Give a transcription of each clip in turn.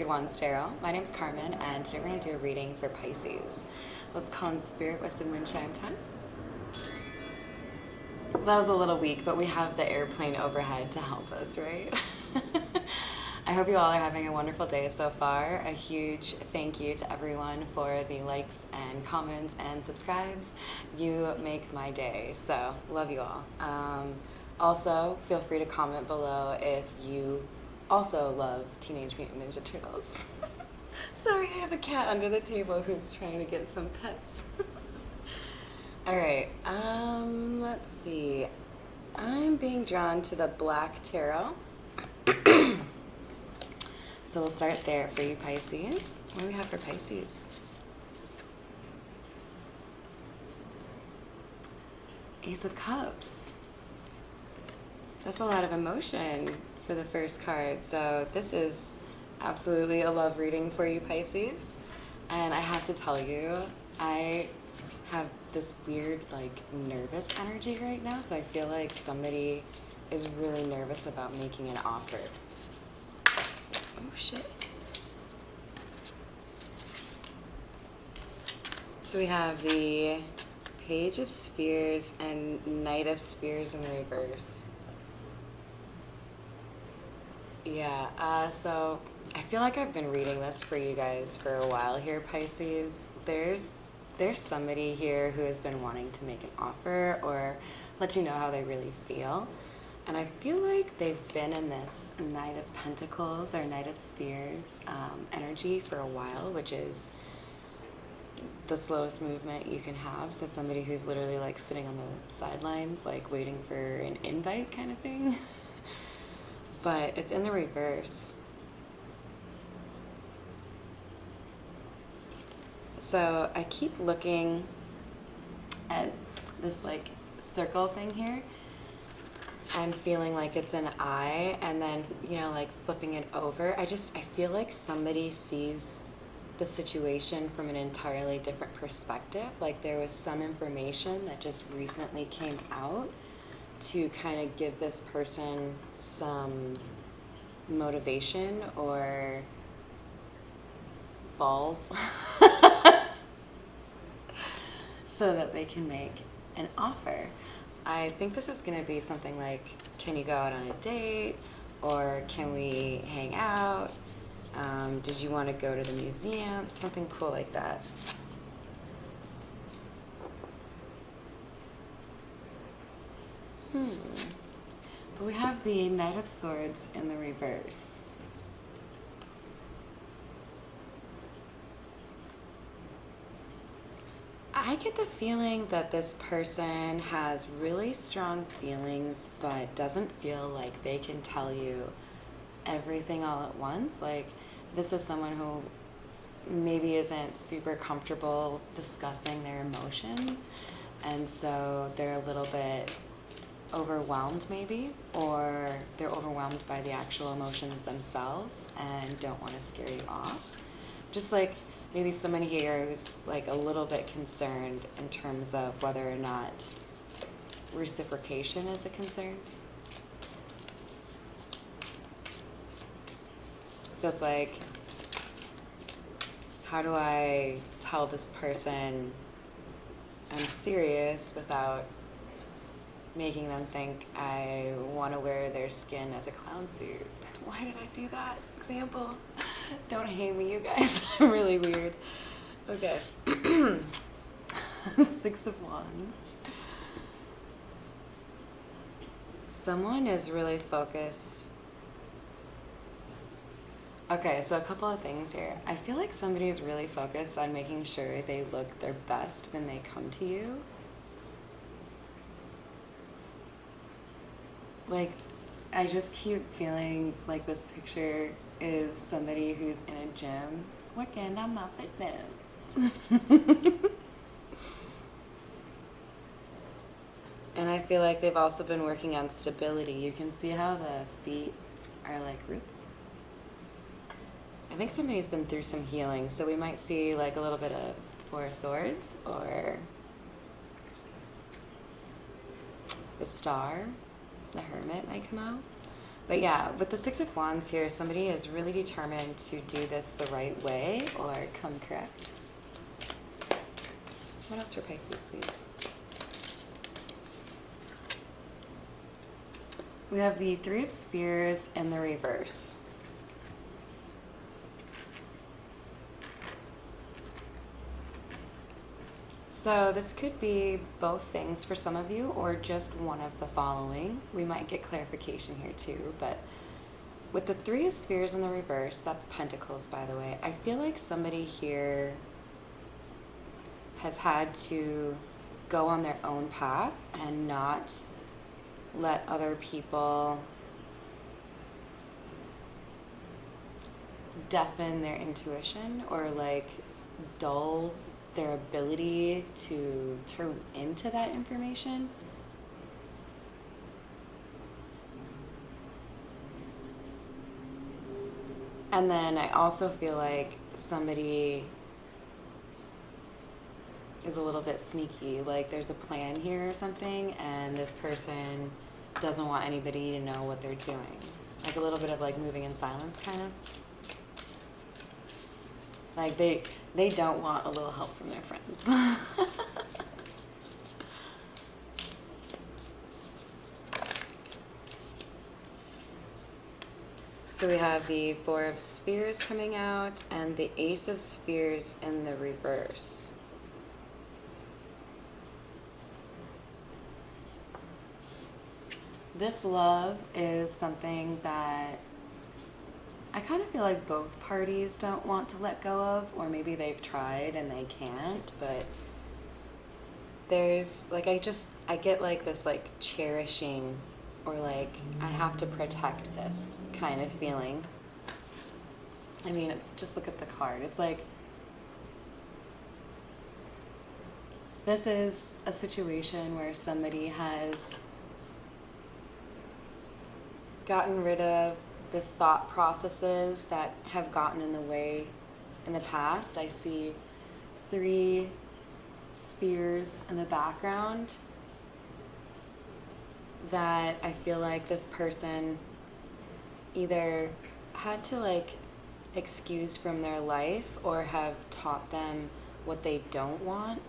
Wicked Wands Tarot. My name's Carmen, and today we're going to do a reading for Pisces. Let's call in Spirit with some wind chime time. That was a little weak, but we have the airplane overhead to help us, right? I hope you all are having a wonderful day so far. A huge thank you to everyone for the likes and comments and subscribes. You make my day, so love you all. Also, feel free to comment below if you also love Teenage Mutant Ninja Turtles. Sorry, I have a cat under the table who's trying to get some pets. Alright, let's see. I'm being drawn to the Black Tarot. So we'll start there for you, Pisces. What do we have for Pisces? Ace of Cups. That's a lot of emotion for the first card. So this is absolutely a love reading for you, Pisces. And I have to tell you, I have this weird, like, nervous energy right now. So I feel like somebody is really nervous about making an offer. Oh, shit. So we have the Page of Spheres and Knight of Spheres in reverse. Yeah, so I feel like I've been reading this for you guys for a while here, Pisces. There's somebody here who has been wanting to make an offer or let you know how they really feel. And I feel like they've been in this Knight of Pentacles or Knight of Spheres energy for a while, which is the slowest movement you can have. So somebody who's literally like sitting on the sidelines, like waiting for an invite kind of thing. But it's in the reverse. So I keep looking at this like circle thing here and feeling like it's an eye, and then, you know, like flipping it over. I feel like somebody sees the situation from an entirely different perspective. Like there was some information that just recently came out to kind of give this person some motivation or balls so that they can make an offer. I think this is going to be something like, can you go out on a date, or can we hang out? Did you want to go to the museum? Something cool like that. But we have the Knight of Swords in the reverse. I get the feeling that this person has really strong feelings, but doesn't feel like they can tell you everything all at once. Like, this is someone who maybe isn't super comfortable discussing their emotions, and so they're a little bit overwhelmed maybe, or they're overwhelmed by the actual emotions themselves and don't want to scare you off. Just like maybe somebody here who's like a little bit concerned in terms of whether or not reciprocation is a concern. So it's like, how do I tell this person I'm serious without making them think I want to wear their skin as a clown suit? Why did I do that example? Don't hate me, you guys. I'm really weird. Okay. Six of Wands. Someone is really focused. Okay, so a couple of things here. I feel like somebody is really focused on making sure they look their best when they come to you. Like, I just keep feeling like this picture is somebody who's in a gym working on my fitness. And I feel like they've also been working on stability. You can see how the feet are like roots. I think somebody's been through some healing, so we might see like a little bit of Four of Swords or the Star. The Hermit might come out. But yeah, with the Six of Wands here, somebody is really determined to do this the right way or come correct. What else for Pisces, please? We have the Three of Spears in the reverse. So this could be both things for some of you, or just one of the following. We might get clarification here too, but with the Three of Spheres in the reverse, that's Pentacles, by the way, I feel like somebody here has had to go on their own path and not let other people deafen their intuition or like dull their ability to turn into that information. And then I also feel like somebody is a little bit sneaky, like there's a plan here or something, and this person doesn't want anybody to know what they're doing. Like a little bit of like moving in silence, kind of. Like they don't want a little help from their friends. So we have the Four of Spears coming out and the Ace of Spears in the reverse. This love is something that I kind of feel like both parties don't want to let go of, or maybe they've tried and they can't, but there's like, I get like this like cherishing or like I have to protect this kind of feeling. I mean, just look at the card. It's like, this is a situation where somebody has gotten rid of the thought processes that have gotten in the way in the past. I see 3 spears in the background that I feel like this person either had to like excuse from their life or have taught them what they don't want,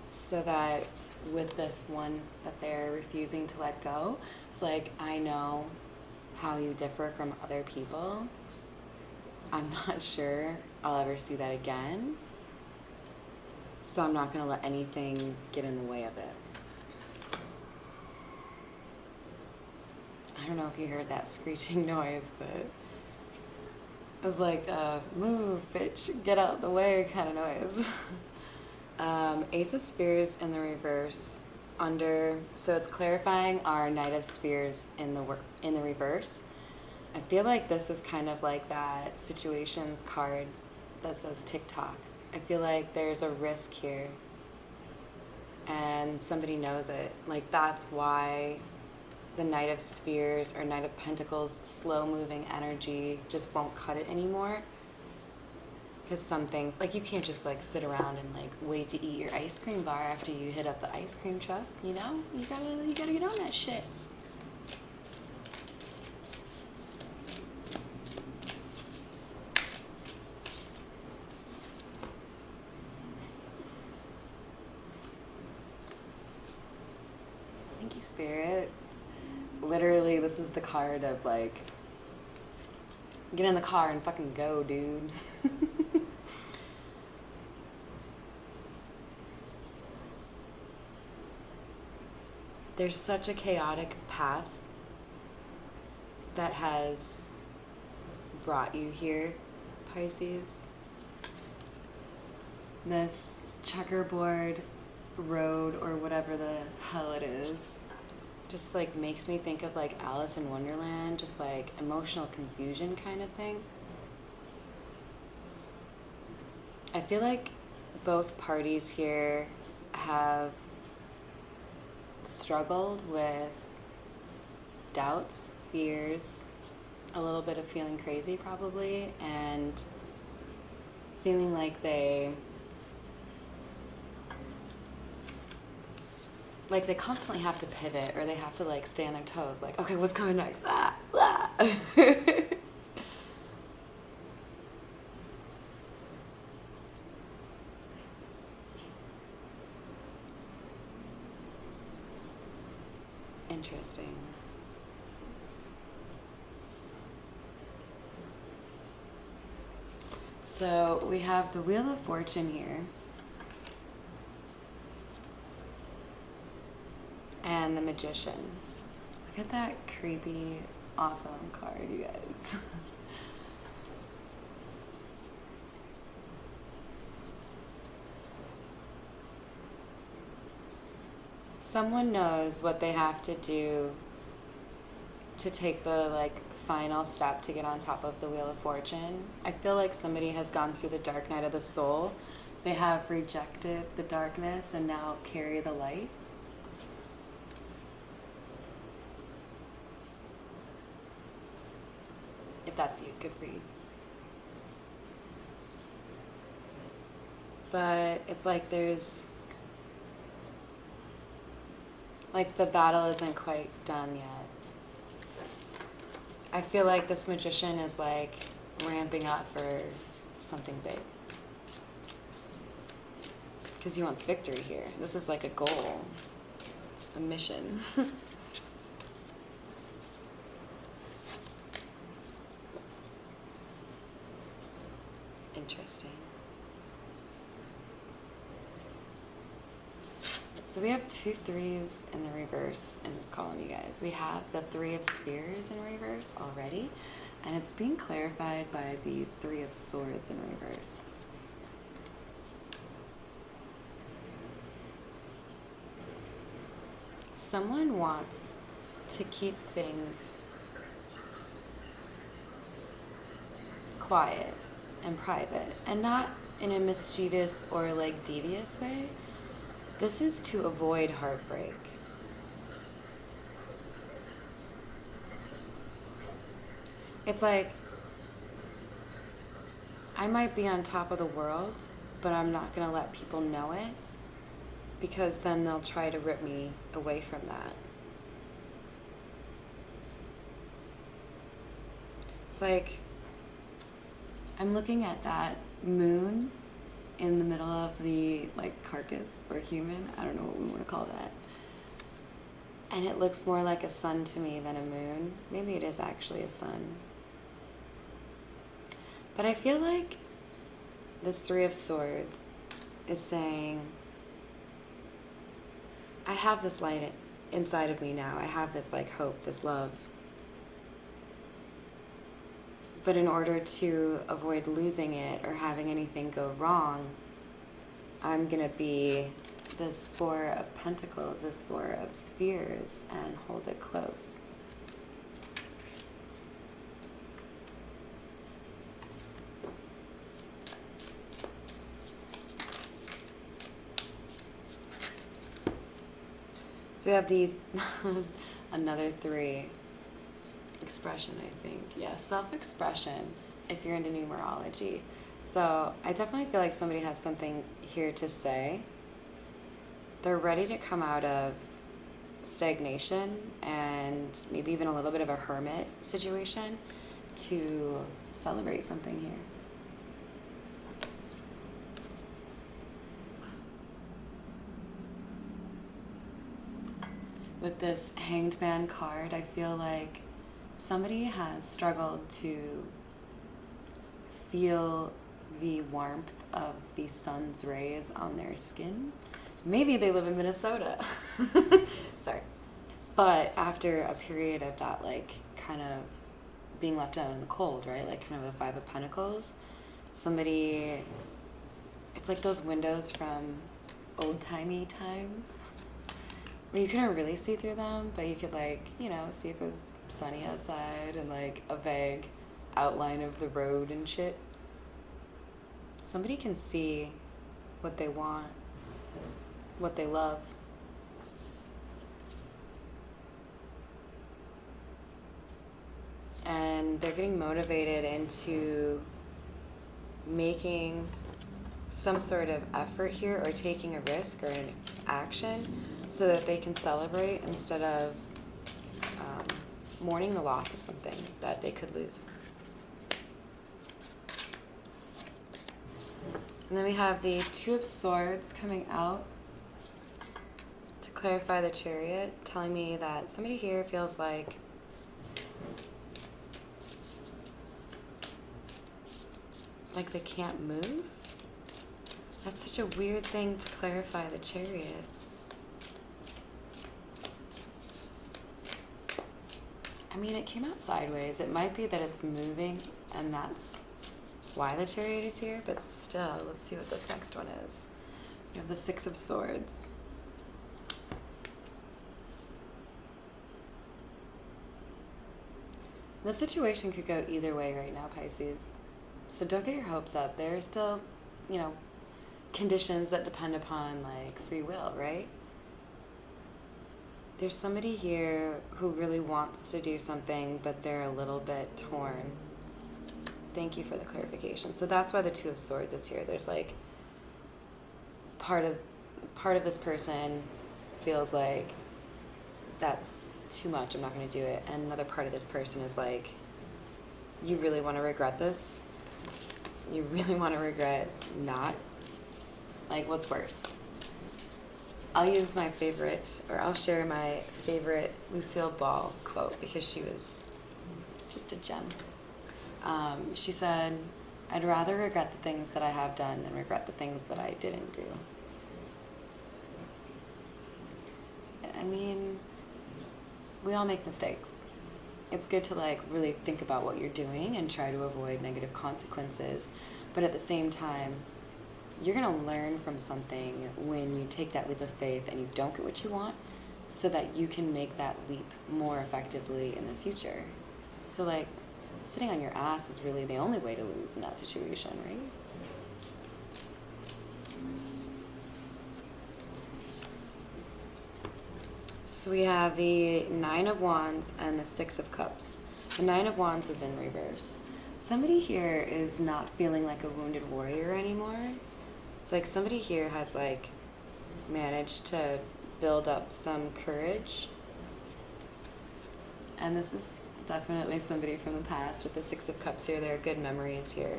so that with this one that they're refusing to let go, it's like, I know how you differ from other people. I'm not sure I'll ever see that again. So I'm not going to let anything get in the way of it. I don't know if you heard that screeching noise, but it was like a move, bitch, get out of the way kind of noise. Ace of Spears in the reverse. So it's clarifying our Knight of Spears in the reverse. I feel like this is kind of like that situations card that says TikTok. I feel like there's a risk here and somebody knows it. Like that's why the Knight of Spears or Knight of Pentacles slow moving energy just won't cut it anymore. Because some things, like you can't just like sit around and like wait to eat your ice cream bar after you hit up the ice cream truck, you know? You gotta get on that shit. Thank you, Spirit. Literally, this is the card of like, get in the car and fucking go, dude. There's such a chaotic path that has brought you here, Pisces. This checkerboard road or whatever the hell it is just like makes me think of like Alice in Wonderland, just like emotional confusion kind of thing. I feel like both parties here have struggled with doubts, fears, a little bit of feeling crazy probably, and feeling like like they constantly have to pivot, or they have to like stay on their toes, like, okay, what's coming next? Ah, ah. Interesting. So we have the Wheel of Fortune here. And the Magician. Look at that creepy, awesome card, you guys. Someone knows what they have to do to take the like final step to get on top of the Wheel of Fortune. I feel like somebody has gone through the dark night of the soul. They have rejected the darkness and now carry the light. If that's you, good for you. But it's like there's, like the battle isn't quite done yet. I feel like this Magician is like ramping up for something big. Because he wants victory here. This is like a goal, a mission. Interesting. So we have 2 3s in the reverse in this column, you guys. We have the 3 of Spheres in reverse already, and it's being clarified by the 3 of Swords in reverse. Someone wants to keep things quiet and private, and not in a mischievous or like devious way. This is to avoid heartbreak. It's like, I might be on top of the world, but I'm not going to let people know it, because then they'll try to rip me away from that. It's like, I'm looking at that moon in the middle of the like carcass or human, I don't know what we want to call that. And it looks more like a sun to me than a moon. Maybe it is actually a sun. But I feel like this 3 of Swords is saying, I have this light inside of me now. I have this like hope, this love. But in order to avoid losing it or having anything go wrong, I'm going to be this 4 of Pentacles, this 4 of Spheres, and hold it close. So we have the another 3. Expression, I think. Yeah, self-expression, if you're into numerology. So I definitely feel like somebody has something here to say. They're ready to come out of stagnation and maybe even a little bit of a hermit situation to celebrate something here. With this Hanged Man card, I feel like somebody has struggled to feel the warmth of the sun's rays on their skin. Maybe they live in Minnesota. Sorry. But after a period of that, like, kind of being left out in the cold, right? Like, kind of a 5 of Pentacles. Somebody, it's like those windows from old-timey times where you couldn't really see through them, but you could, like, you know, see if it was sunny outside and, like, a vague outline of the road and shit. Somebody can see what they want, what they love. And they're getting motivated into making some sort of effort here or taking a risk or an action so that they can celebrate instead of mourning the loss of something that they could lose. And then we have the Two of Swords coming out to clarify the Chariot, telling me that somebody here feels like they can't move. That's such a weird thing to clarify the Chariot. I mean, it came out sideways. It might be that it's moving and that's why the Chariot is here, but still, let's see what this next one is. We have the Six of Swords. The situation could go either way right now, Pisces. So don't get your hopes up. There are still, conditions that depend upon, free will, right? There's somebody here who really wants to do something, but they're a little bit torn. Thank you for the clarification. So that's why the Two of Swords is here. There's, part of this person feels like that's too much, I'm not going to do it. And another part of this person is like, you really want to regret this? You really want to regret not? What's worse? I'll use my favorite, or I'll share my favorite Lucille Ball quote because she was just a gem. She said, I'd rather regret the things that I have done than regret the things that I didn't do. I mean, we all make mistakes. It's good to really think about what you're doing and try to avoid negative consequences. But at the same time, you're going to learn from something when you take that leap of faith and you don't get what you want so that you can make that leap more effectively in the future. So sitting on your ass is really the only way to lose in that situation, right? So we have the Nine of Wands and the Six of Cups. The Nine of Wands is in reverse. Somebody here is not feeling like a wounded warrior anymore. It's like somebody here has managed to build up some courage. And this is definitely somebody from the past with the Six of Cups here. There are good memories here.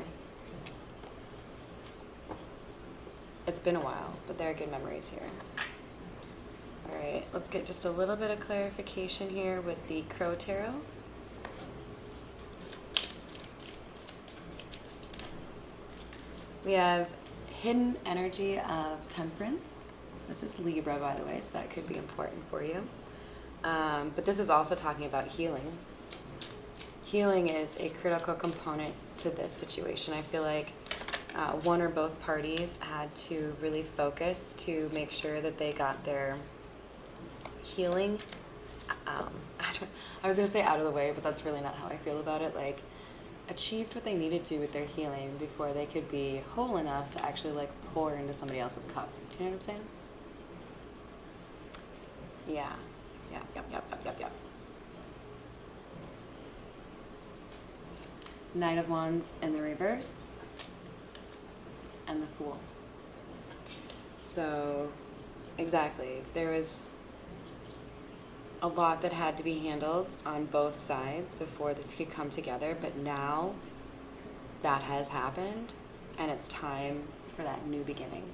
It's been a while, but there are good memories here. All right, let's get just a little bit of clarification here with the Crow Tarot. We have hidden energy of temperance. This is Libra, by the way, so that could be important for you. But this is also talking about healing. Healing is a critical component to this situation. I feel like one or both parties had to really focus to make sure that they got their healing, I was going to say out of the way, but that's really not how I feel about it. Achieved what they needed to with their healing before they could be whole enough to actually pour into somebody else's cup. Do you know what I'm saying? Yeah. Yep. Knight of Wands in the reverse and the Fool. So, exactly. There was a lot that had to be handled on both sides before this could come together, but now that has happened and it's time for that new beginning.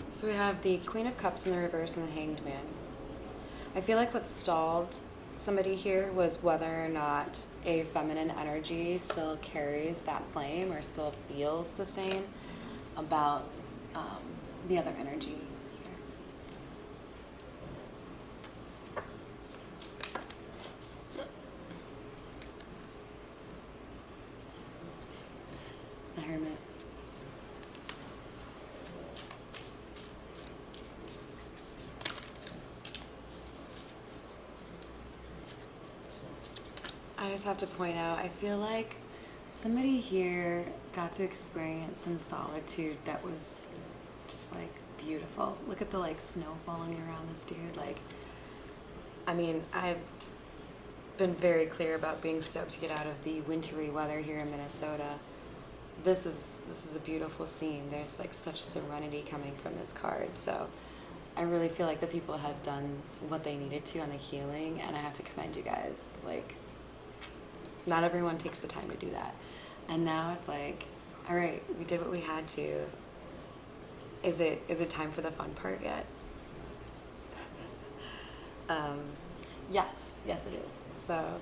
So we have the Queen of Cups in the reverse and the Hanged Man. I feel like what stalled somebody here was whether or not a feminine energy still carries that flame or still feels the same about the other energy here. The Hermit. I just have to point out, I feel like somebody here got to experience some solitude that was just beautiful. Look at the like snow falling around this dude. Like, I mean, I've been very clear about being stoked to get out of the wintry weather here in Minnesota. This is a beautiful scene. There's like such serenity coming from this card. So I really feel like the people have done what they needed to on the healing, and I have to commend you guys. Like, not everyone takes the time to do that. And now it's like, all right, we did what we had to. Is it time for the fun part yet? Yes, it is. So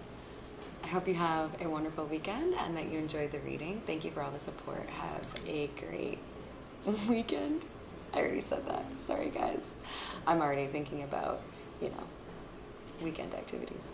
I hope you have a wonderful weekend and that you enjoyed the reading. Thank you for all the support. Have a great weekend. I already said that. Sorry, guys. I'm already thinking about, weekend activities.